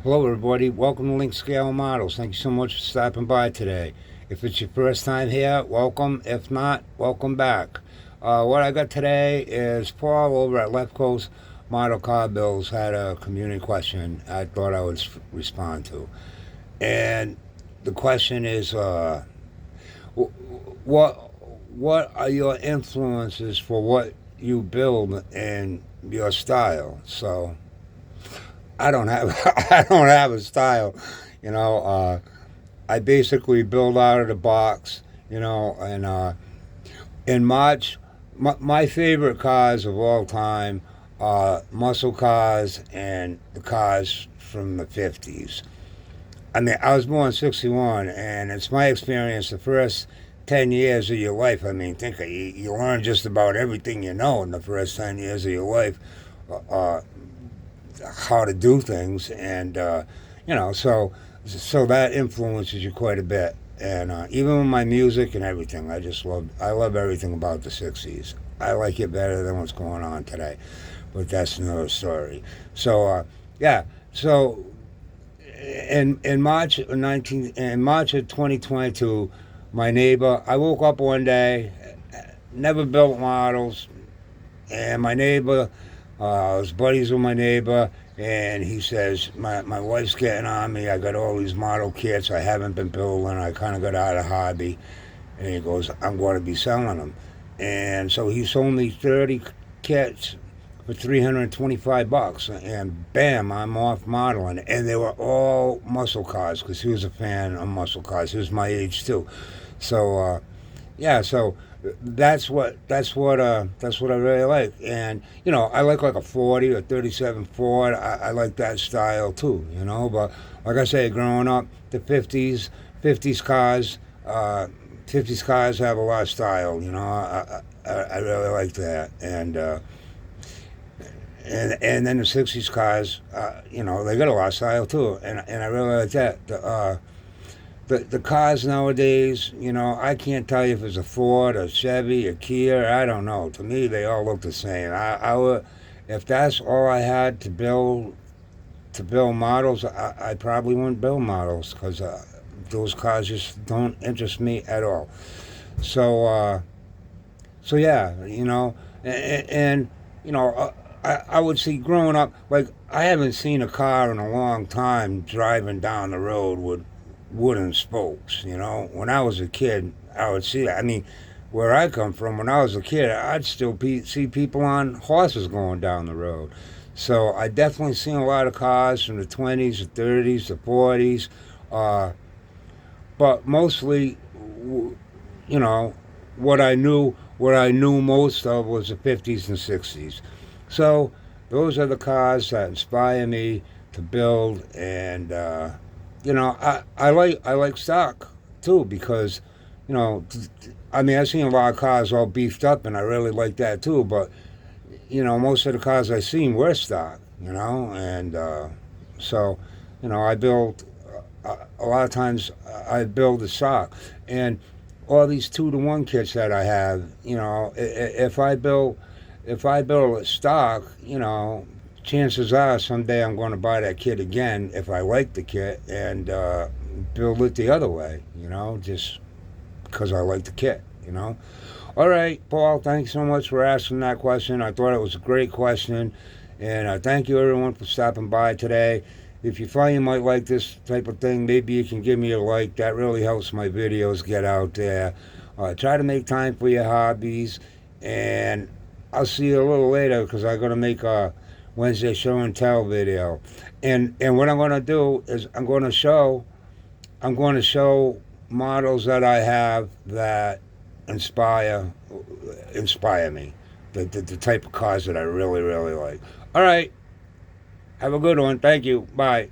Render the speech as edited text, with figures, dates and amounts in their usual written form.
Hello, everybody. Welcome to Link Scale Models. Thank you so much for stopping by today. If it's your first time here, welcome. If not, welcome back. What I got today is Paul over at Left Coast Model Car Bills had a community question I thought I would respond to. And the question is, what what are your influences for what you build and your style? So I don't have I don't have a style, you know. I basically build out of the box, and in March, my favorite cars of all time are muscle cars and the cars from the 50s. I mean, I was born 61, and it's my experience the first 10 years of your life. I mean, think of you learn just about everything you know in the first 10 years of your life, uh, how to do things, and, so that influences you quite a bit. And even with my music and everything, I love everything about the 60s. I like it better than what's going on today, but that's another story. So, yeah. So in March of 2022, my neighbor, I woke up one day, never built models, and my neighbor, I was buddies with my neighbor, and he says, my wife's getting on me. I got all these model kits I haven't been building. I kind of got out of hobby. And he goes, I'm going to be selling them. And so he sold me 30 kits for $325, and bam, I'm off modeling. And they were all muscle cars because he was a fan of muscle cars. He was my age too. So yeah, so that's what I really like. And I like a 40 or 37 Ford. I like that style too. But like I say, growing up, the 50s cars. 50s cars have a lot of style. I really like that. And then the 60s cars, they got a lot of style too, and I really like that. The cars nowadays, I can't tell you if it's a Ford, a Chevy, a Kia. I don't know. To me, they all look the same. I would, if that's all I had to build models, I probably wouldn't build models because those cars just don't interest me at all. So, yeah, and I would see growing up, like I haven't seen a car in a long time driving down the road with wooden spokes. When I was a kid, I would see that. I mean, where I come from, when I was a kid, I'd still see people on horses going down the road. So I definitely seen a lot of cars from the 20s, the 30s, the 40s, uh, but mostly, you know, what I knew most of was the 50s and 60s. So those are the cars that inspire me to build, and I like stock too because I mean I've seen a lot of cars all beefed up, and I really like that too. But most of the cars I seen were stock, and so I build a lot of times I build a stock, and all these 2-to-1 kits that I have, if I build a stock, chances are someday I'm going to buy that kit again if I like the kit and build it the other way, just because I like the kit, All right, Paul, thanks so much for asking that question. I thought it was a great question. And thank you, everyone, for stopping by today. If you find you might like this type of thing, maybe you can give me a like. That really helps my videos get out there. Try to make time for your hobbies. And I'll see you a little later because I'm going to make a Wednesday show and tell video. And what I'm going to do is I'm going to show models that I have that inspire inspire me. The type of cars that I really, really like. All right. Have a good one. Thank you. Bye.